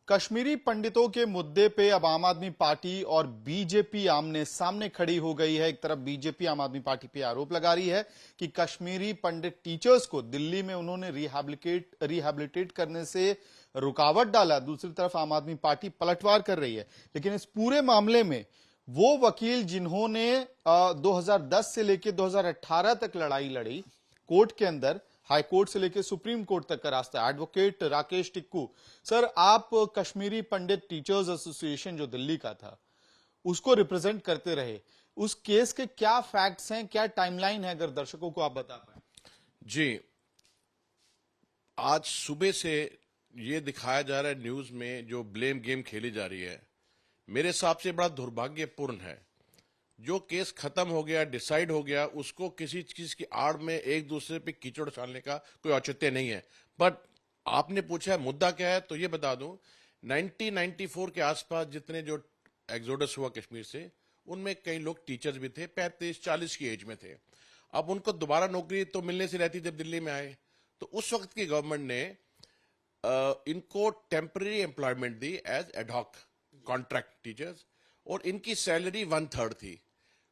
कश्मीरी पंडितों के मुद्दे पे अब आम आदमी पार्टी और बीजेपी आमने सामने खड़ी हो गई है। एक तरफ बीजेपी आम आदमी पार्टी पे आरोप लगा रही है कि कश्मीरी पंडित टीचर्स को दिल्ली में उन्होंने रिहैबिलिटेट करने से रुकावट डाला। दूसरी तरफ आम आदमी पार्टी पलटवार कर रही है। लेकिन इस पूरे मामले में वो वकील जिन्होंने 2010 से लेकर 2018 तक लड़ाई लड़ी कोर्ट के अंदर, हाई कोर्ट से लेकर सुप्रीम कोर्ट तक का रास्ता, एडवोकेट राकेश टिक्कू सर, आप कश्मीरी पंडित टीचर्स एसोसिएशन जो दिल्ली का था उसको रिप्रेजेंट करते रहे। उस केस के क्या फैक्ट्स हैं, क्या टाइमलाइन है, अगर दर्शकों को आप बता पाए। जी, आज सुबह से ये दिखाया जा रहा है न्यूज में, जो ब्लेम गेम खेली जा रही है, मेरे हिसाब से बड़ा दुर्भाग्यपूर्ण है। जो केस खत्म हो गया, डिसाइड हो गया, उसको किसी चीज की आड़ में एक दूसरे पे कीचड़ डालने का कोई औचित्य नहीं है। बट आपने पूछा है मुद्दा क्या है, तो ये बता दूं, 1994 के आसपास जितने जो एग्जोडस हुआ कश्मीर से, उनमें कई लोग टीचर्स भी थे, 35-40 की एज में थे। अब उनको दोबारा नौकरी तो मिलने से रहती जब दिल्ली में आए, तो उस वक्त की गवर्नमेंट ने इनको टेम्पररी एम्प्लॉयमेंट दी एज एडहॉक कॉन्ट्रैक्ट टीचर्स, और इनकी सैलरी 1/3 थी।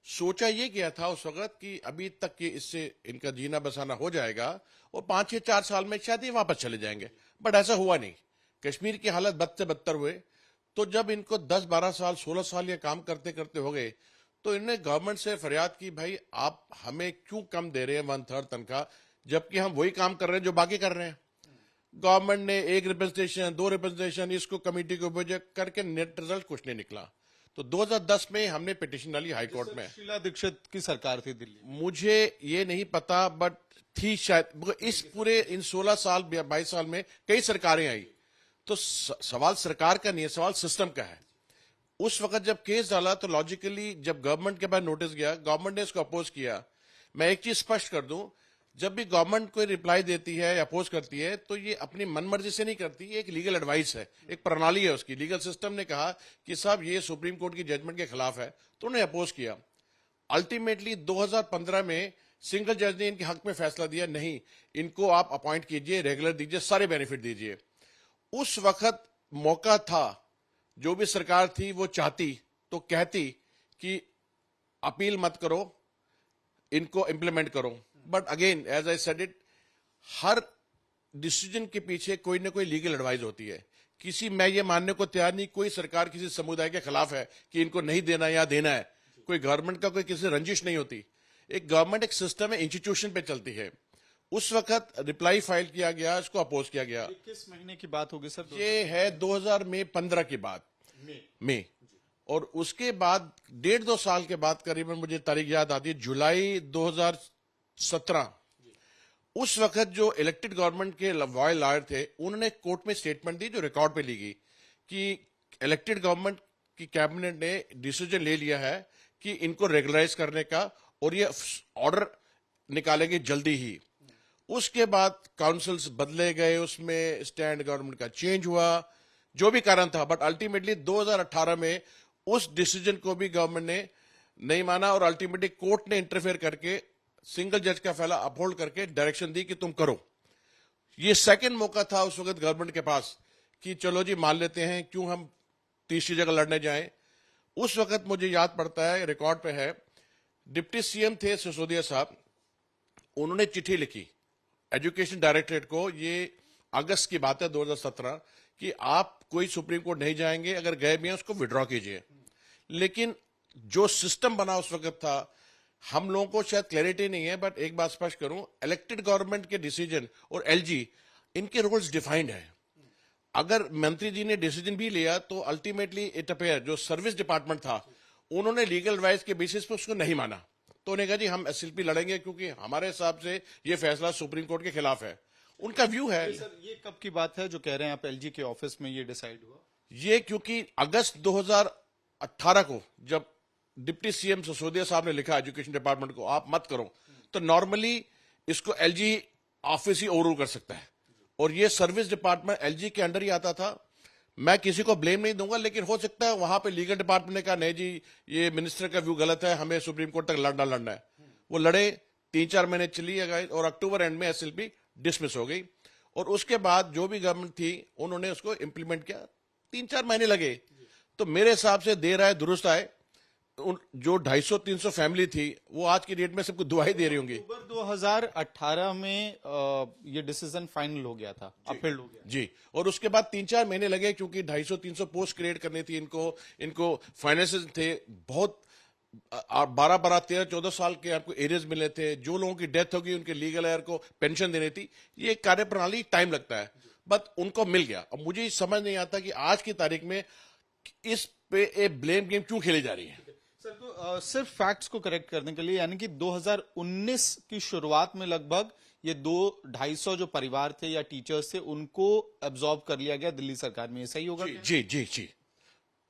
सोचा ये गया था उस वक्त कि अभी तक ये इससे इनका जीना बसाना हो जाएगा और 5 या 4 साल में शायद ये वापस चले जाएंगे, बट ऐसा हुआ नहीं। कश्मीर की हालत बद से बदतर हुए। तो जब इनको 10-12 साल 16 साल ये काम करते करते हो गए, तो इन्होंने गवर्नमेंट से फरियाद की, भाई आप हमें क्यों कम दे रहे हैं 1/3 तनख्वाह, जबकि हम वही काम कर रहे हैं जो बाकी कर रहे हैं। गवर्नमेंट ने 1 रिप्रेजेंटेशन 2 रिप्रेजेंटेशन इसको कमेटी को भेजा करके नेट रिजल्ट कुछ नहीं निकला। तो 2010 में हमने पिटीशन डाली हाई कोर्ट में। शीला दीक्षित की सरकार थी दिल्ली में। मुझे ये नहीं पता, बट थी शायद। इस पूरे इन 16 साल 22 साल में कई सरकारें आई, तो सवाल सरकार का नहीं है, सवाल सिस्टम का है। उस वक्त जब केस डाला तो लॉजिकली जब गवर्नमेंट के पास नोटिस गया, गवर्नमेंट ने इसको अपोज किया। मैं एक चीज स्पष्ट कर दूं, जब भी गवर्नमेंट कोई रिप्लाई देती है या अपोज करती है, तो ये अपनी मनमर्जी से नहीं करती, ये एक लीगल एडवाइस है, एक प्रणाली है उसकी। लीगल सिस्टम ने कहा कि साहब ये सुप्रीम कोर्ट की जजमेंट के खिलाफ है, तो उन्होंने अपोज किया। अल्टीमेटली 2015 में सिंगल जज ने इनके हक में फैसला दिया, नहीं इनको आप अपॉइंट कीजिए, रेगुलर दीजिए, सारे बेनिफिट दीजिए। उस वक्त मौका था, जो भी सरकार थी वो चाहती तो कहती कि अपील मत करो, इनको इंप्लीमेंट करो। But again as I said it, हर डिसीजन के पीछे कोई ना कोई लीगल एडवाइस होती है। मैं ये मानने को तैयार नहीं कोई सरकार किसी समुदाय के खिलाफ है कि इनको नहीं देना या देना है। कोई गवर्नमेंट का कोई किसी रंजिश नहीं होती। एक गवर्नमेंट एक सिस्टम है, इंस्टीट्यूशन पे चलती है। उस वक्त रिप्लाई फाइल किया गया, इसको अपोज किया गया। किस महीने की बात होगी सर? ये है 2015 की बात, मई। और उसके बाद 1.5-2 साल के बाद, करीबन मुझे तारीख याद आती है, जुलाई 2017, उस वक्त जो इलेक्टेड गवर्नमेंट के लॉयर थे, उन्होंने कोर्ट में स्टेटमेंट दी जो रिकॉर्ड पे ली गई कि इलेक्टेड गवर्नमेंट की कैबिनेट ने डिसीजन ले लिया है कि इनको रेगुलराइज करने का, और ये ऑर्डर निकालेंगे जल्दी ही। उसके बाद काउंसिल्स बदले गए, उसमें स्टैंड गवर्नमेंट का चेंज हुआ, जो भी कारण था, बट अल्टीमेटली 2018 में उस डिसीजन को भी गवर्नमेंट ने नहीं माना, और अल्टीमेटली कोर्ट ने इंटरफेयर करके सिंगल जज का फैसला अपहोल्ड करके डायरेक्शन दी कि तुम करो। ये सेकंड मौका था उस वक्त गवर्नमेंट के पास कि चलो जी मान लेते हैं, क्यों हम तीसरी जगह लड़ने जाएं। उस वक्त मुझे याद पड़ता है, रिकॉर्ड पे है, डिप्टी सीएम थे सिसोदिया साहब, उन्होंने चिट्ठी लिखी एजुकेशन डायरेक्टरेट को, ये अगस्त की बात है 2017, कि आप कोई सुप्रीम कोर्ट नहीं जाएंगे, अगर गए भी हैं उसको विड्रॉ कीजिए। लेकिन जो सिस्टम बना उस वक्त था, हम लोगों को शायद क्लैरिटी नहीं है, बट एक बात स्पष्ट करूं, इलेक्टेड गवर्नमेंट के डिसीजन और एलजी, इनके रोल्स डिफाइंड है। अगर मंत्री जी ने डिसीजन भी लिया तो अल्टीमेटली इट अपेयर जो सर्विस डिपार्टमेंट था, उन्होंने लीगल एडवाइस के बेसिस पर उसको नहीं माना, तो उन्हें कहा जी हम एसएलपी लड़ेंगे क्योंकि हमारे हिसाब से ये फैसला सुप्रीम कोर्ट के खिलाफ है। उनका व्यू है। सर ये कब की बात है जो कह रहे हैं आप, एलजी के ऑफिस में ये डिसाइड हुआ? ये क्योंकि अगस्त 2018 को जब डिप्टी सीएम सिसोदिया साहब ने लिखा एजुकेशन डिपार्टमेंट को आप मत करो, तो नॉर्मली इसको एलजी ऑफिस ही ओवररूल कर सकता है, और ये सर्विस डिपार्टमेंट एलजी के अंडर ही आता था। मैं किसी को ब्लेम नहीं दूंगा, लेकिन हो सकता है वहां पे लीगल डिपार्टमेंट ने कहा नहीं जी ये मिनिस्टर का व्यू गलत है, हमें सुप्रीम कोर्ट तक लड़ना है। वो लड़े, 3-4 महीने चली गई, और अक्टूबर एंड में एसएलपी डिसमिस हो गई। और उसके बाद जो भी गवर्नमेंट थी उन्होंने उसको इंप्लीमेंट किया 3-4 महीने लगे। तो मेरे हिसाब से देर आए दुरुस्त आए। जो 250-300 फैमिली थी वो आज की डेट में सबको दुआई दे रही होंगी। अक्टूबर 2018 में ये डिसीजन फाइनल हो गया था, अपील हो गया जी, और उसके बाद 3-4 महीने लगे क्योंकि 250-300 पोस्ट क्रिएट करनी थी इनको फाइनेंसेस थे बहुत। 12-12, 13-14 साल के आपको एरियर्स मिले थे। जो लोगों की डेथ होगी उनके लीगल एयर को पेंशन देनी थी। ये कार्यप्रणाली टाइम लगता है, बट उनको मिल गया। अब मुझे समझ नहीं आता कि आज की तारीख में इस पे एक ब्लेम गेम क्यों खेली जा रही है। सर। तो सिर्फ फैक्ट्स को करेक्ट करने के लिए, यानी कि 2019 की शुरुआत में लगभग ये 250 जो परिवार थे या टीचर्स थे उनको एब्जॉर्ब कर लिया गया दिल्ली सरकार में, ऐसा ही होगा क्या? जी जी जी,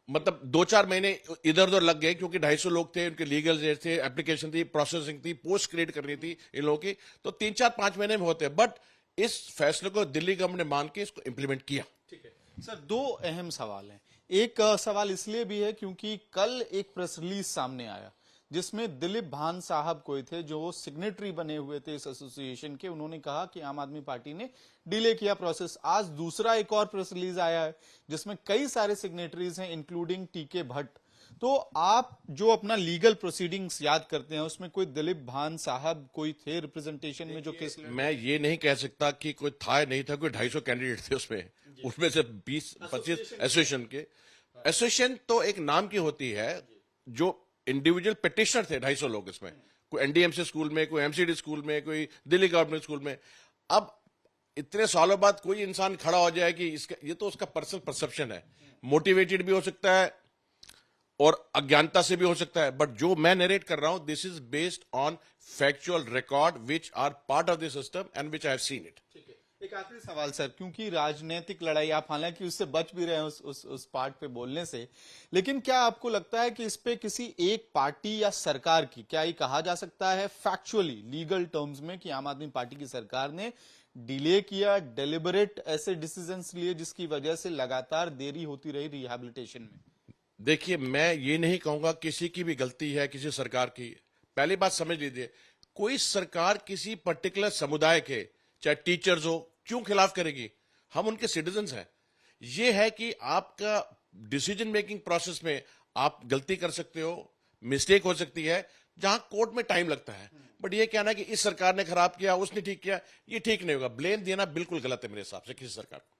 मतलब 2-4 महीने इधर उधर लग गए क्योंकि 250 लोग थे, उनके लीगल थे, एप्लीकेशन थी, प्रोसेसिंग थी, पोस्ट क्रिएट करनी थी इन लोगों की। तो 3-4-5 महीने में होते हैं, बट इस फैसले को दिल्ली गवर्नमेंट ने मान के इसको इंप्लीमेंट किया। ठीक है सर, दो अहम सवाल हैं। एक सवाल इसलिए भी है क्योंकि कल एक प्रेस रिलीज सामने आया जिसमें दिलीप भान साहब कोई थे जो सिग्नेटरी बने हुए थे इस एसोसिएशन के। उन्होंने कहा कि आम आदमी पार्टी ने डिले किया प्रोसेस। आज दूसरा एक और प्रेस रिलीज आया है जिसमें कई सारे सिग्नेटरीज हैं इंक्लूडिंग टीके भट्ट। तो आप जो अपना लीगल प्रोसीडिंग्स याद करते हैं उसमें कोई दिलीप भान साहब कोई थे रिप्रेजेंटेशन में जो केस? मैं ये नहीं कह सकता कि कोई था नहीं था, कोई 250 कैंडिडेट थे उसमें से 20-25 एसोसिएशन तो एक नाम की होती है। जो इंडिविजुअल पिटिशनर थे 250 लोग इसमें, कोई एनडीएमसी स्कूल में, कोई एमसीडी स्कूल में, कोई दिल्ली गवर्नमेंट स्कूल में। अब इतने सालों बाद कोई इंसान खड़ा हो जाए कि इसका ये तो उसका पर्सनल परसेप्शन है, मोटिवेटेड भी हो सकता है और अज्ञानता से भी हो सकता है। बट जो मैं नरेट कर रहा हूं this is based on factual record which are part of the system and which I have seen it. एक आखिरी सवाल सर, क्योंकि राजनीतिक लड़ाई आप हालांकि उससे बच भी रहे हैं उस पार्ट पे बोलने से, लेकिन क्या आपको लगता है कि इस पे किसी एक पार्टी या सरकार की, क्या ये कहा जा सकता है फैक्चुअली लीगल टर्म्स में कि आम आदमी पार्टी की सरकार ने डिले किया, डेलिबरेट ऐसे डिसीजंस लिए जिसकी वजह से लगातार देरी होती रही रिहैबिलिटेशन में? देखिए, मैं ये नहीं कहूंगा किसी की भी गलती है किसी सरकार की। पहली बात समझ लीजिए, कोई सरकार किसी पर्टिकुलर समुदाय के चाहे टीचर्स हो क्यों खिलाफ करेगी? हम उनके सिटीजन्स हैं। ये है कि आपका डिसीजन मेकिंग प्रोसेस में आप गलती कर सकते हो, मिस्टेक हो सकती है, जहां कोर्ट में टाइम लगता है। बट ये कहना कि इस सरकार ने खराब किया, उसने ठीक किया, ये ठीक नहीं होगा। ब्लेम देना बिल्कुल गलत है मेरे हिसाब से किसी सरकार को।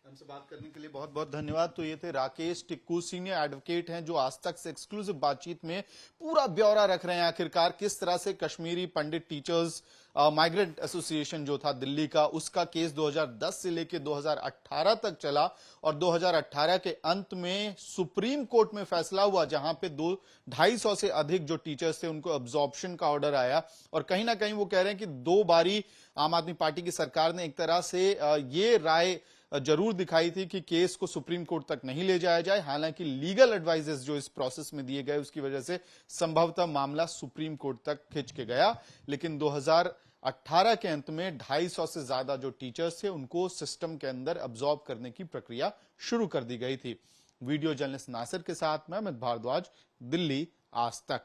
हमसे बात करने के लिए बहुत बहुत धन्यवाद। तो ये थे राकेश टिक्कू, सीनियर एडवोकेट हैं जो आज तक से एक्सक्लूसिव बातचीत में पूरा ब्यौरा रख रहे हैं आखिरकार किस तरह से कश्मीरी पंडित टीचर्स माइग्रेंट एसोसिएशन जो था दिल्ली का, उसका केस 2010 से लेकर 2018 तक चला और 2018 के अंत में सुप्रीम कोर्ट में फैसला हुआ जहां पे 250 से अधिक जो टीचर्स थे उनको अब्जॉर्प्शन का ऑर्डर आया। और कहीं ना कहीं वो कह रहे हैं कि 2 बारी आम आदमी पार्टी की सरकार ने एक तरह से ये राय जरूर दिखाई थी कि केस को सुप्रीम कोर्ट तक नहीं ले जाया जाए। हालांकि लीगल एडवाइजेस जो इस प्रोसेस में दिए गए उसकी वजह से संभवतः मामला सुप्रीम कोर्ट तक खिंच के गया। लेकिन 2018 के अंत में 250 से ज्यादा जो टीचर्स थे उनको सिस्टम के अंदर अब्सॉर्ब करने की प्रक्रिया शुरू कर दी गई थी। वीडियो जर्नलिस्ट नासिर के साथ मैं अमित भारद्वाज, दिल्ली आज तक।